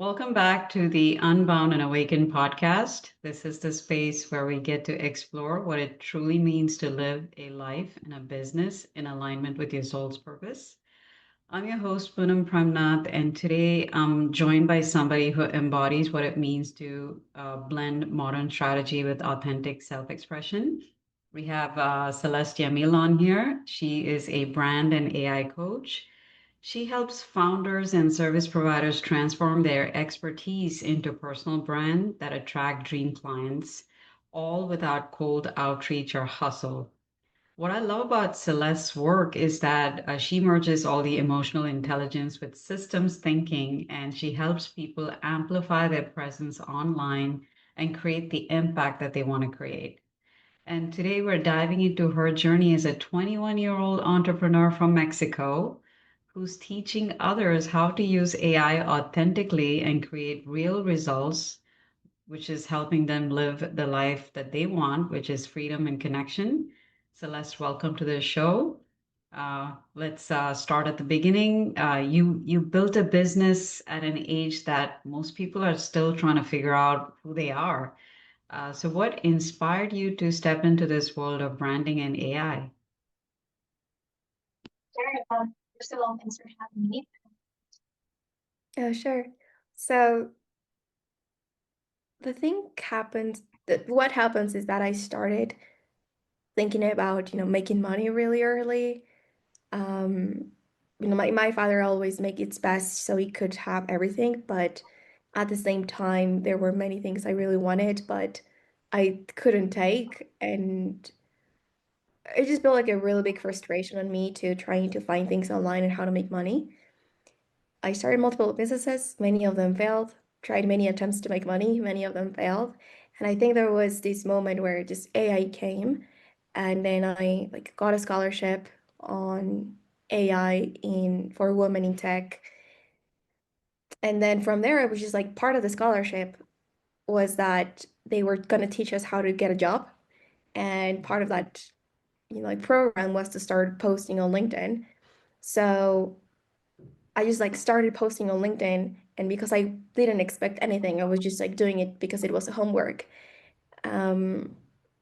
Welcome back to the Unbound and Awakened podcast. This is the space where we get to explore what it truly means to live a life and a business in alignment with your soul's purpose. I'm your host, Poonam Pramnath, and today I'm joined by somebody who embodies what it means to blend modern strategy with authentic self expression. We have Celeste Yamile on here. She is a brand and AI coach. She helps founders and service providers transform their expertise into personal brand that attract dream clients, all without cold outreach or hustle. What I love about Celeste's work is that she merges all the emotional intelligence with systems thinking, and she helps people amplify their presence online and create the impact that they want to create. And today we're diving into her journey as a 21-year-old entrepreneur from Mexico who's teaching others how to use AI authentically and create real results, which is helping them live the life that they want, which is freedom and connection. Celeste, welcome to the show. Let's start at the beginning. You built a business at an age that most people are still trying to figure out who they are. So, what inspired you to step into this world of branding and AI? Sure. First of all, thanks for having me. Oh, sure. So the thing happens that what happens is that I started thinking about, making money really early. Um, my father always make its best so he could have everything, but at the same time, there were many things I really wanted, but I couldn't take, and it just built like a really big frustration on me to trying to find things online and how to make money. I started multiple businesses, many of them failed, tried many attempts to make money, many of them failed. And I think there was this moment where just AI came and then I like got a scholarship on AI in for women in tech. And then from there it was just like part of the scholarship was that they were going to teach us how to get a job. And part of that, like program was to start posting on LinkedIn. So I just like started posting on LinkedIn, and because I didn't expect anything, I was just like doing it because it was homework. Um,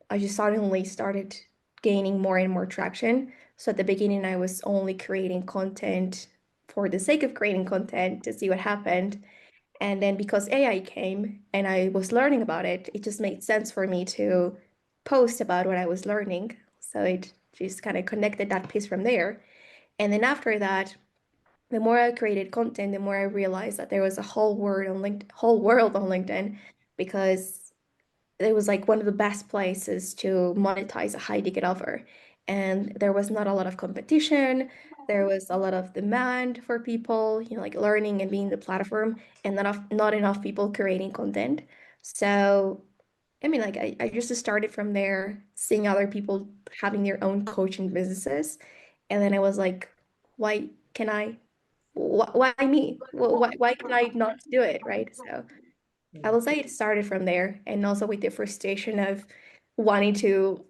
I just suddenly started gaining more and more traction. So at the beginning, I was only creating content for the sake of creating content to see what happened. And then because AI came and I was learning about it, it just made sense for me to post about what I was learning. So it just kind of connected that piece from there. And then after that, the more I created content, the more I realized that there was a whole world on LinkedIn, because it was like one of the best places to monetize a high ticket offer. And there was not a lot of competition. There was a lot of demand for people, like learning and being the platform, and not enough people creating content. So, I mean, like I just started from there, seeing other people having their own coaching businesses. And then I was like, why can I why me? Well, why can I not do it, right? So I will say it started from there, and also with the frustration of wanting to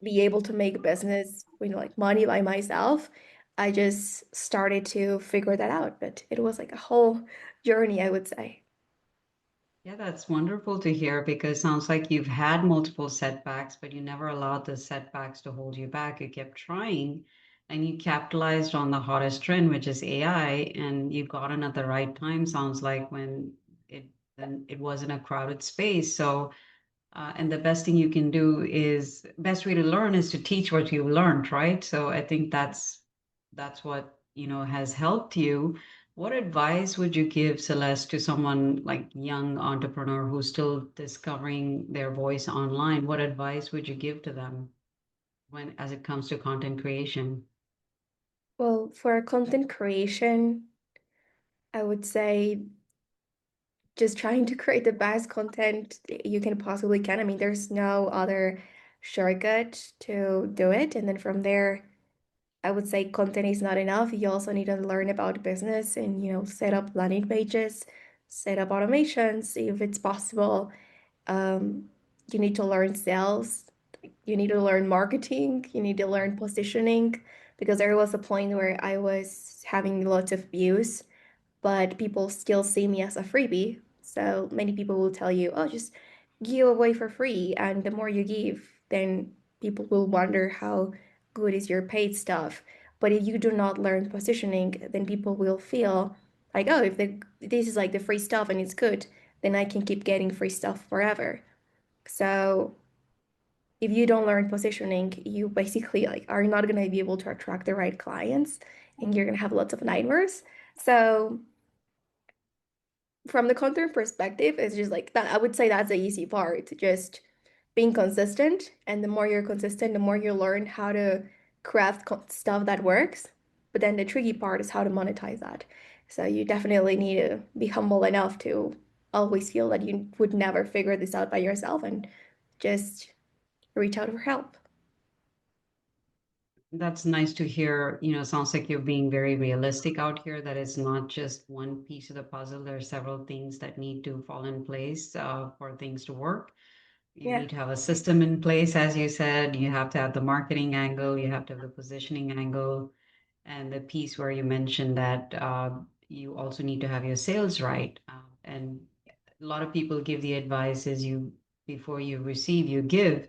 be able to make business, like money by myself. I just started to figure that out, but it was like a whole journey, I would say. Yeah, that's wonderful to hear because sounds like you've had multiple setbacks, but you never allowed the setbacks to hold you back. You kept trying and you capitalized on the hottest trend, which is AI, and you got in at the right time, sounds like when it it was in a crowded space. So and the best thing you can do is best way to learn is to teach what you've learned, right? So I think that's what, has helped you. What advice would you give, Celeste, to someone like young entrepreneur who's still discovering their voice online? What advice would you give to them when as it comes to content creation? Well, for content creation, I would say just trying to create the best content you can possibly can. I mean, there's no other shortcut to do it. And then from there, I would say content is not enough. You also need to learn about business and, set up landing pages, set up automations if it's possible. Um, you need to learn sales. You need to learn marketing. You need to learn positioning, because there was a point where I was having lots of views, but people still see me as a freebie. So many people will tell you, oh, just give away for free. And the more you give, then people will wonder how good is your paid stuff. But if you do not learn positioning, then people will feel like, oh, if this is like the free stuff and it's good, then I can keep getting free stuff forever. So if you don't learn positioning, you basically like are not going to be able to attract the right clients and you're going to have lots of nightmares. So from the content perspective, it's just like that. I would say that's the easy part, just being consistent. And the more you're consistent, the more you learn how to craft stuff that works. But then the tricky part is how to monetize that. So you definitely need to be humble enough to always feel that you would never figure this out by yourself and just reach out for help. That's nice to hear. Sounds like you're being very realistic out here, that it's not just one piece of the puzzle. There are several things that need to fall in place for things to work. You Yeah. need to have a system in place, as you said. You have to have the marketing angle, you have to have the positioning angle, and the piece where you mentioned that you also need to have your sales right. And a lot of people give the advice is you before you receive, you give.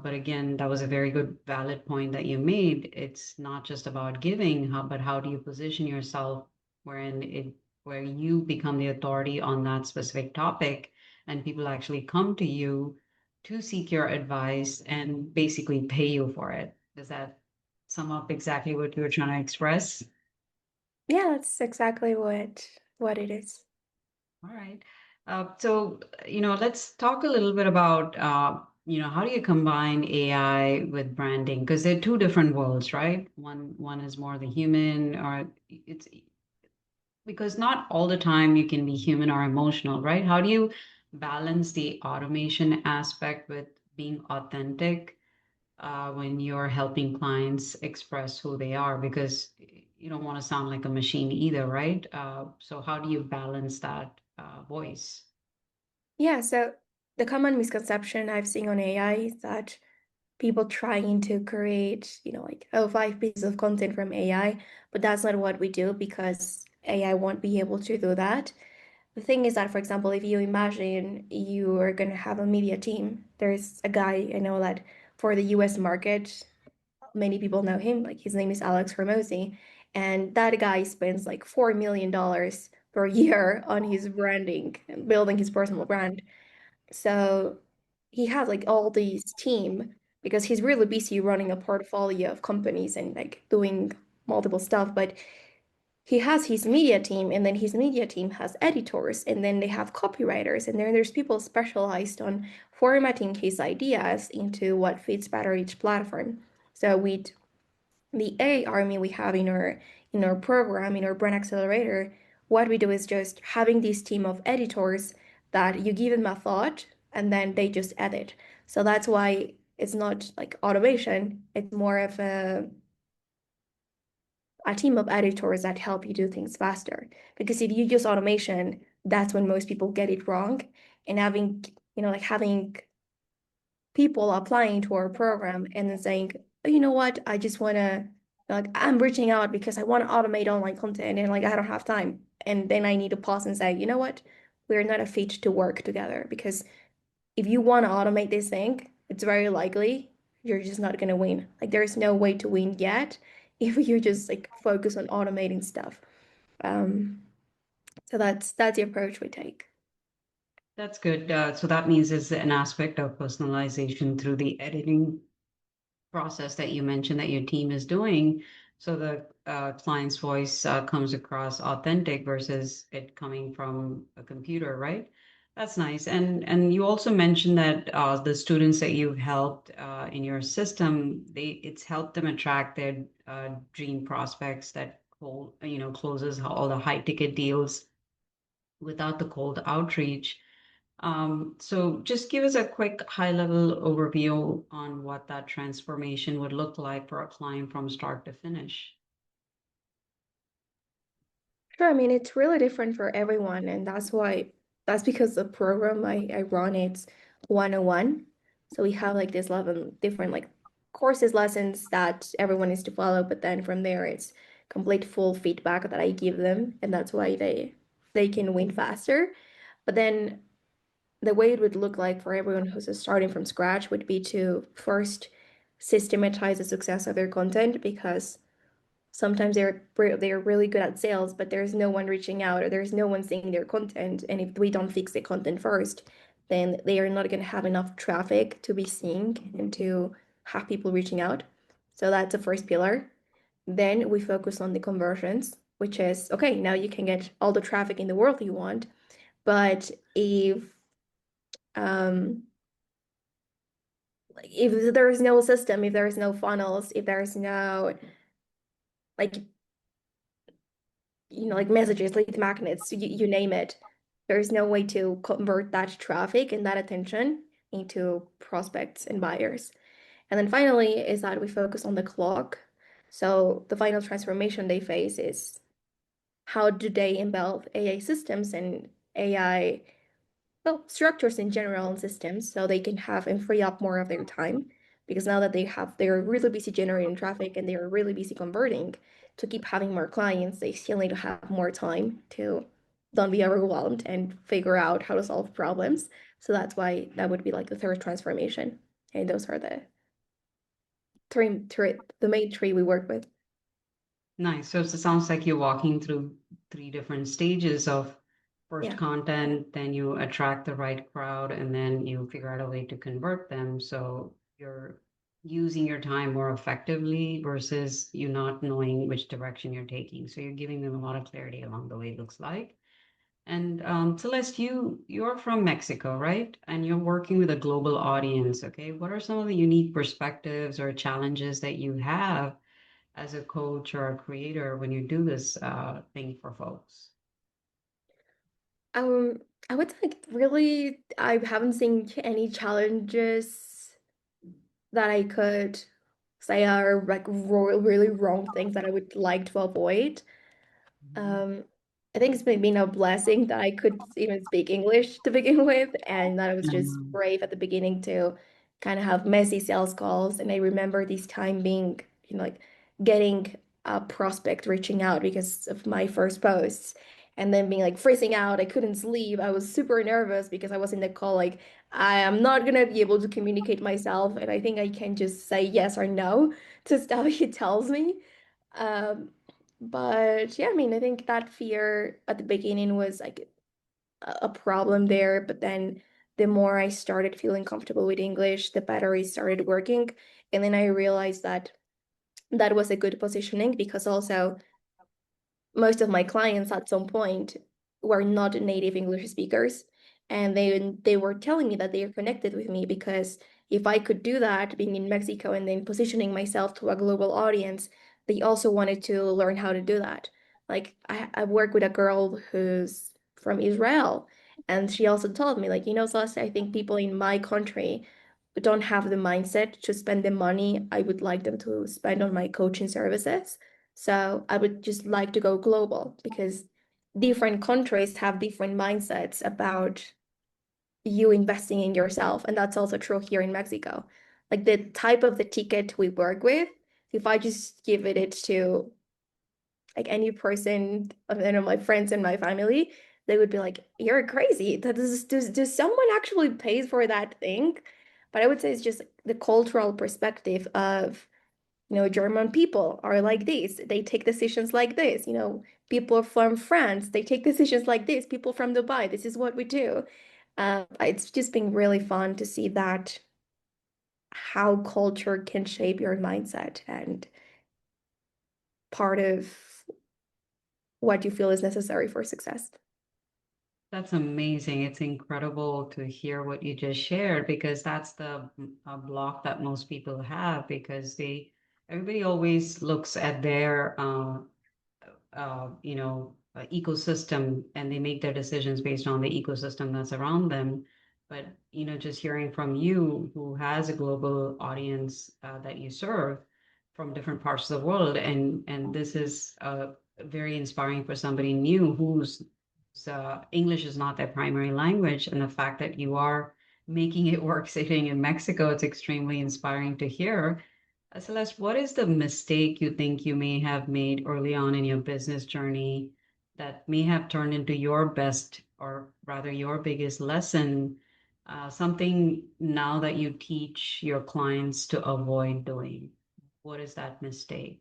But again, that was a very good, valid point that you made. It's not just about giving, but how do you position yourself where you become the authority on that specific topic, and people actually come to you to seek your advice and basically pay you for it. Does that sum up exactly what you were trying to express? Yeah, that's exactly what it is. All right. Let's talk a little bit about, how do you combine AI with branding? Because they're two different worlds, right? One is more the human, or it's because not all the time you can be human or emotional, right? How do you balance the automation aspect with being authentic when you're helping clients express who they are, because you don't want to sound like a machine either, right? So how do you balance that voice? Yeah, so the common misconception I've seen on AI is that people trying to create, like, oh, 5 pieces of content from AI, but that's not what we do because AI won't be able to do that. The thing is that, for example, if you imagine you are going to have a media team, there's a guy I know that for the US market, many people know him, like his name is Alex Hormozy, and that guy spends like $4 million per year on his branding and building his personal brand. So he has like all these team because he's really busy running a portfolio of companies and like doing multiple stuff. But he has his media team, and then his media team has editors, and then they have copywriters, and then there's people specialized on formatting his ideas into what fits better each platform. So with the A army we have in our program, in our brand accelerator, what we do is just having this team of editors that you give them a thought and then they just edit. So that's why it's not like automation, it's more of a team of editors that help you do things faster. Because if you use automation, that's when most people get it wrong. And having, like having people applying to our program and then saying, oh, you know what, I just want to, like, I'm reaching out because I want to automate online content and like I don't have time. And then I need to pause and say, you know what, we're not a fit to work together because if you want to automate this thing, it's very likely you're just not going to win. Like, there's no way to win yet if you just like focus on automating stuff. Um, so that's the approach we take. That's good. So that means there's an aspect of personalization through the editing process that you mentioned that your team is doing, so the client's voice comes across authentic versus it coming from a computer, right? That's nice. And you also mentioned that the students that you've helped in your system, it's helped them attract their dream prospects that closes all the high ticket deals without the cold outreach. So just give us a quick high-level overview on what that transformation would look like for a client from start to finish. Sure, I mean, it's really different for everyone, and that's because the program I run, it's 101. So we have like this 11 different like courses, lessons that everyone needs to follow, but then from there it's complete full feedback that I give them, and that's why they can win faster. But then the way it would look like for everyone who's starting from scratch would be to first systematize the success of their content, because sometimes they're really good at sales, but there's no one reaching out or there's no one seeing their content. And if we don't fix the content first, then they are not going to have enough traffic to be seeing and to have people reaching out. So that's the first pillar. Then we focus on the conversions, which is okay, now you can get all the traffic in the world you want, but um if there is no system, if there is no funnels, if there is no like like messages, lead magnets, you name it, there's no way to convert that traffic and that attention into prospects and buyers. And then finally is that we focus on the clock. So the final transformation they face is how do they embed AI systems and AI, well, structures in general and systems so they can have and free up more of their time. Because now that they're really busy generating traffic and they're really busy converting, to keep having more clients, they still need to have more time to don't be overwhelmed and figure out how to solve problems. So that's why that would be like the third transformation. And those are the the main three we work with. Nice. So it sounds like you're walking through three different stages of first Yeah. content, then you attract the right crowd, and then you figure out a way to convert them. So you're using your time more effectively versus you not knowing which direction you're taking. So you're giving them a lot of clarity along the way, it looks like. And Celeste, you're from Mexico, right? And you're working with a global audience, okay? What are some of the unique perspectives or challenges that you have as a coach or a creator when you do this thing for folks? Um, I would say like really, I haven't seen any challenges that I could say are like really wrong things that I would like to avoid. Mhm. Um, I think it's been a blessing that I could even speak English to begin with, and that I was just Um, brave at the beginning to kind of have messy sales calls. And I remember this time being, like getting a prospect reaching out because of my first posts, and then being like freezing out. I couldn't sleep. I was super nervous because I was in the call like I am not gonna be able to communicate myself, and I think I can just say yes or no to stuff he tells me. Um, but yeah, I mean, I think that fear at the beginning was like a problem there. But then the more I started feeling comfortable with English, the better it started working. And then I realized that that was a good positioning because also most of my clients at some point were not native English speakers, and they were telling me that they are connected with me because if I could do that, being in Mexico and then positioning myself to a global audience, they also wanted to learn how to do that. Like I work with a girl who's from Israel, and she also told me like, Celeste, I think people in my country don't have the mindset to spend the money I would like them to spend on my coaching services. So I would just like to go global because different countries have different mindsets about you investing in yourself. And that's also true here in Mexico. Like the type of the ticket we work with, if I just give it to like any person, my friends and my family, they would be like, "You're crazy. Does someone actually pay for that thing?" But I would say it's just the cultural perspective of German people are like this. They take decisions like this. People from France, they take decisions like this. People from Dubai, this is what we do. It's just been really fun to see that how culture can shape your mindset and part of what you feel is necessary for success. That's amazing. It's incredible to hear what you just shared because that's the block that most people have because everybody always looks at their ecosystem and they make their decisions based on the ecosystem that's around them. But, just hearing from you, who has a global audience that you serve from different parts of the world, and this is very inspiring for somebody new whose English is not their primary language, and the fact that you are making it work sitting in Mexico, it's extremely inspiring to hear. Celeste, what is the mistake you think you may have made early on in your business journey that may have turned into your best, or rather your biggest lesson, something now that you teach your clients to avoid doing? What is that mistake?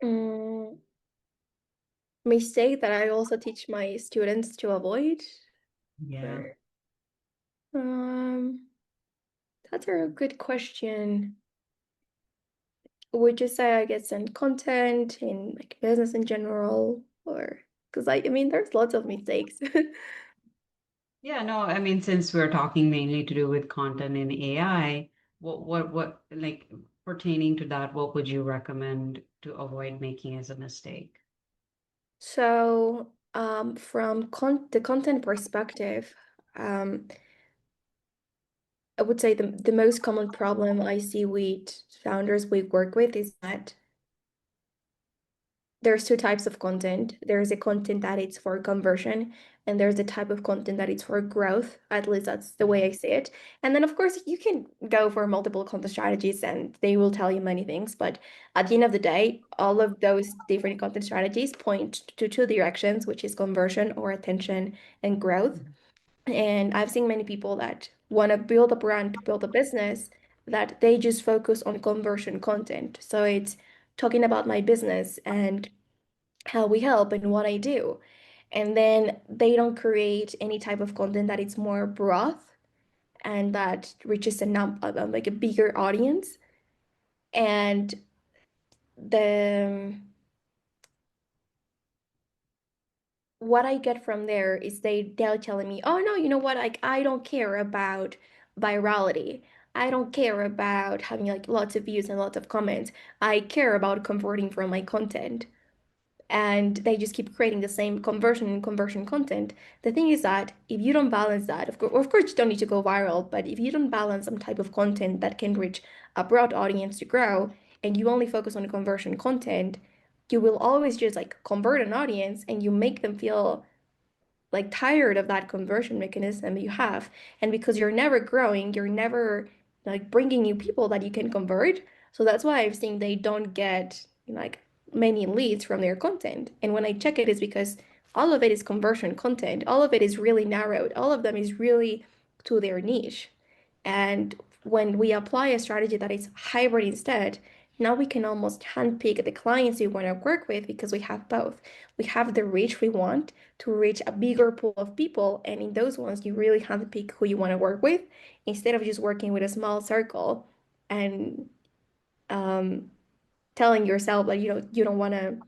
Mm, Mistake that I also teach my students to avoid? Yeah. Or, um, that's a good question. Would you say I get sent content in like business in general, or because I mean, there's lots of mistakes. Yeah, no, I mean, since we're talking mainly to do with content in AI, like pertaining to that, what would you recommend to avoid making as a mistake? So, from the content perspective, I would say the most common problem I see with founders we work with is that there's two types of content. There's a content that it's for conversion, and there's a type of content that it's for growth. At least that's the way I see it. And then, of course, you can go for multiple content strategies, and they will tell you many things. But at the end of the day, all of those different content strategies point to two directions, which is conversion or attention and growth. Mhm. And I've seen many people that want to build a brand, build a business, that they just focus on conversion content. So it's talking about my business and how we help and what I do. And then they don't create any type of content that it's more broad and that reaches like a bigger audience. And the what I get from there is they're telling me, oh no, you know what? Like I don't care about virality. I don't care about having like lots of views and lots of comments. I care about converting from my content. And they just keep creating the same conversion and conversion content. The thing is that if you don't balance that, of course, you don't need to go viral, but if you don't balance some type of content that can reach a broad audience to grow, and you only focus on the conversion content, you will always just like convert an audience and you make them feel like tired of that conversion mechanism you have. And because you're never growing, you're never like bringing new people that you can convert. So that's why I've seen they don't get like many leads from their content. And when I check it, is because all of it is conversion content. All of it is really narrowed. All of them is really to their niche. And when we apply a strategy that is hybrid instead, now we can almost handpick the clients we want to work with because we have both. We have the reach we want to reach a bigger pool of people. And in those ones, you really handpick who you want to work with instead of just working with a small circle and um, telling yourself that you don't want to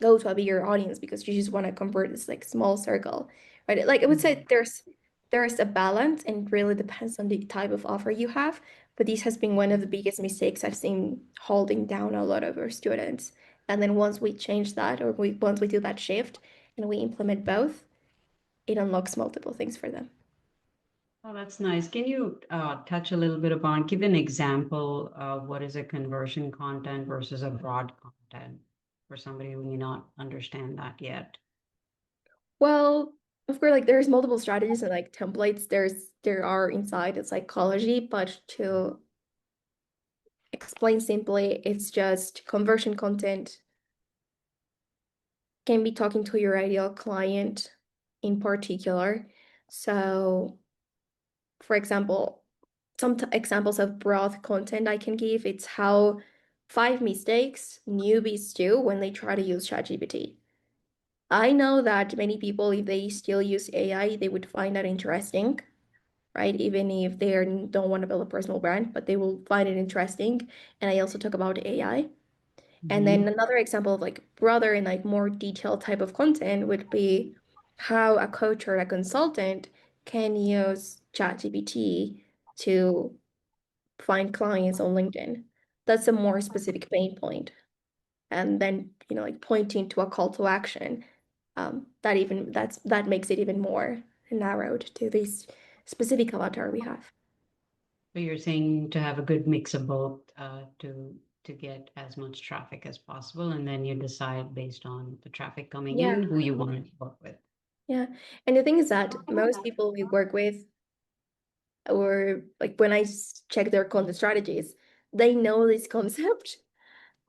go to a bigger audience because you just want to convert this like small circle, right? Like I would say Mhm. there's a balance and really depends on the type of offer you have. But this has been one of the biggest mistakes I've seen holding down a lot of our students. And then once we change that, or once we do that shift and we implement both, it unlocks multiple things for them. Oh, that's nice. Can you touch a little bit upon, give an example of what is a conversion content versus a broad content for somebody who may not understand that yet? Well, of course, like there's multiple strategies and like templates. There are inside the psychology, but to explain simply, it's just conversion content can be talking to your ideal client in particular. So, for example, some examples of broad content I can give, it's how 5 mistakes newbies do when they try to use ChatGPT. I know that many people, if they still use AI, they would find that interesting, right? Even if they don't want to build a personal brand, but they will find it interesting. And I also talk about AI. And then Hmm. another example of like broader and like more detailed type of content would be how a coach or a consultant can use ChatGPT to find clients on LinkedIn. That's a more specific pain point. And then, like pointing to a call to action, that makes it even more narrowed to this specific avatar we have. So you're saying to have a good mix of both to get as much traffic as possible, and then you decide based on the traffic coming Yeah, in who you want to work with. yeah. And the thing is that most people we work with or like when I check their content strategies, they know this concept.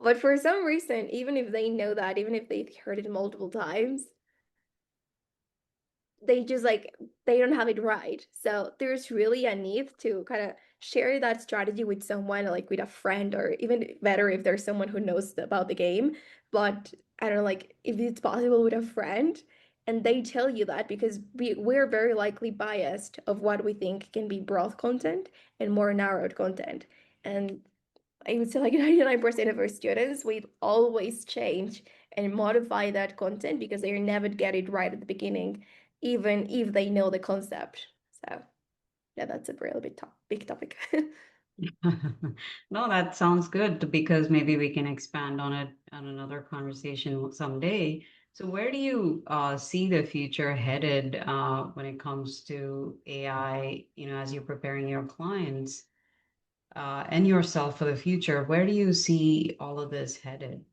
But for some reason, even if they know that, even if they've heard it multiple times, they just like they don't have it right. So there's really a need to kind of share that strategy with someone, like with a friend, or even better if there's someone who knows about the game. But I don't know, like if it's possible with a friend and they tell you that, because we're very likely biased of what we think can be broad content and more narrowed content. And I would say like 99% of our students, we always change and modify that content because they never get it right at the beginning, even if they know the concept. So yeah, that's a really big topic. No, that sounds good because maybe we can expand on it on another conversation someday. So, where do you see the future headed when it comes to AI? As you're preparing your clients and yourself for the future, where do you see all of this headed?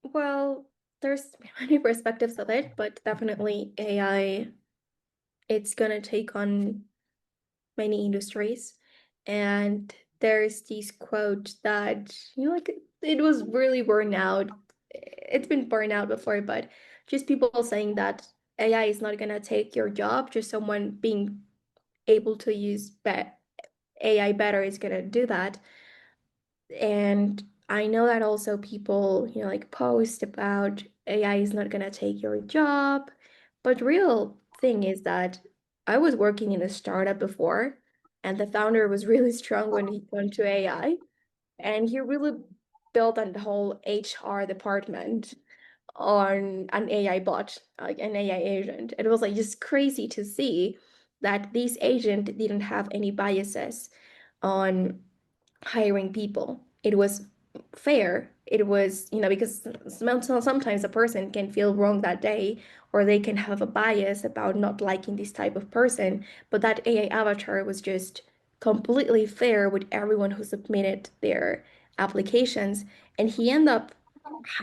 Well, there's many perspectives of it, but definitely AI, it's gonna take on many industries. And there's this quote that, like it was really burnout. It's been burnout before, but just people saying that AI is not gonna take your job, just someone being able to use AI better is gonna do that. And I know that also people, like post about AI is not gonna take your job. But real thing is that I was working in a startup before, and the founder was really strong when he went to AI, and he really built on the whole HR department on an AI bot, like an AI agent. It was like just crazy to see that this agent didn't have any biases on hiring people. It was fair. It was, because sometimes a person can feel wrong that day, or they can have a bias about not liking this type of person. But that AI avatar was just completely fair with everyone who submitted their applications. And he ended up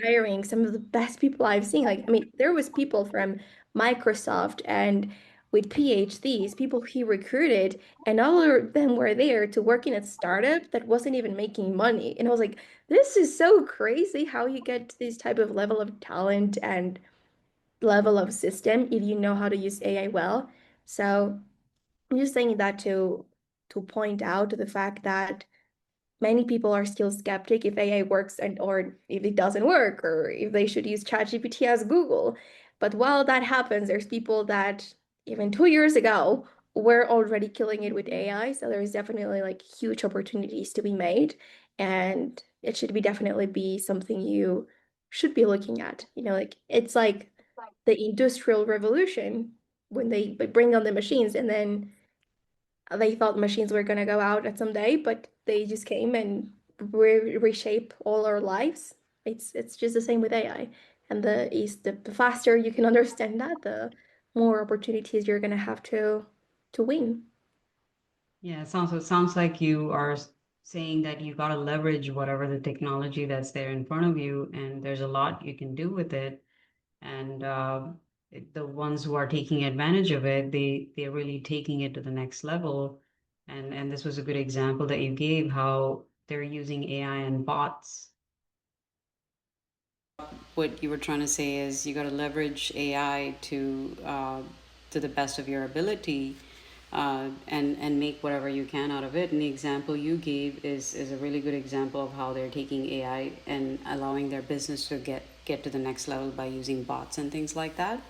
hiring some of the best people I've seen. Like, I mean, there was people from Microsoft and with PhDs, people he recruited, and all of them were there to work in a startup that wasn't even making money. And I was like, this is so crazy how you get this type of level of talent and level of system if you know how to use AI well. So I'm just saying that to point out the fact that many people are still skeptic if AI works and or if it doesn't work, or if they should use ChatGPT as Google. But while that happens, there's people that even 2 years ago were already killing it with AI. So there's definitely like huge opportunities to be made. And it should be definitely be something you should be looking at. Like it's like the Industrial Revolution when they bring on the machines, and then they thought machines were going to go out at some day, but they just came and reshape all our lives. It's just the same with AI. And the faster you can understand that, the more opportunities you're going to have to win. Yeah, it sounds like you are saying that you got to leverage whatever the technology that's there in front of you, and there's a lot you can do with it. And the ones who are taking advantage of it, they're really taking it to the next level. And this was a good example that you gave how they're using AI and bots. What you were trying to say is you got to leverage AI to the best of your ability, and make whatever you can out of it. And the example you gave is a really good example of how they're taking AI and allowing their business to get to the next level by using bots and things like that.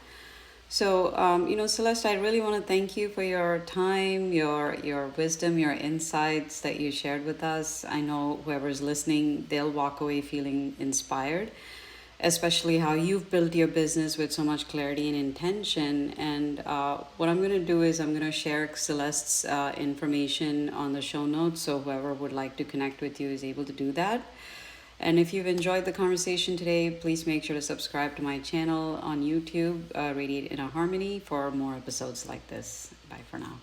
So, Celeste, I really want to thank you for your time, your wisdom, your insights that you shared with us. I know whoever's listening, they'll walk away feeling inspired, especially how you've built your business with so much clarity and intention. And what I'm going to do is I'm going to share Celeste's information on the show notes, so whoever would like to connect with you is able to do that. And if you've enjoyed the conversation today, please make sure to subscribe to my channel on YouTube, Radiate in a Harmony, for more episodes like this. Bye for now.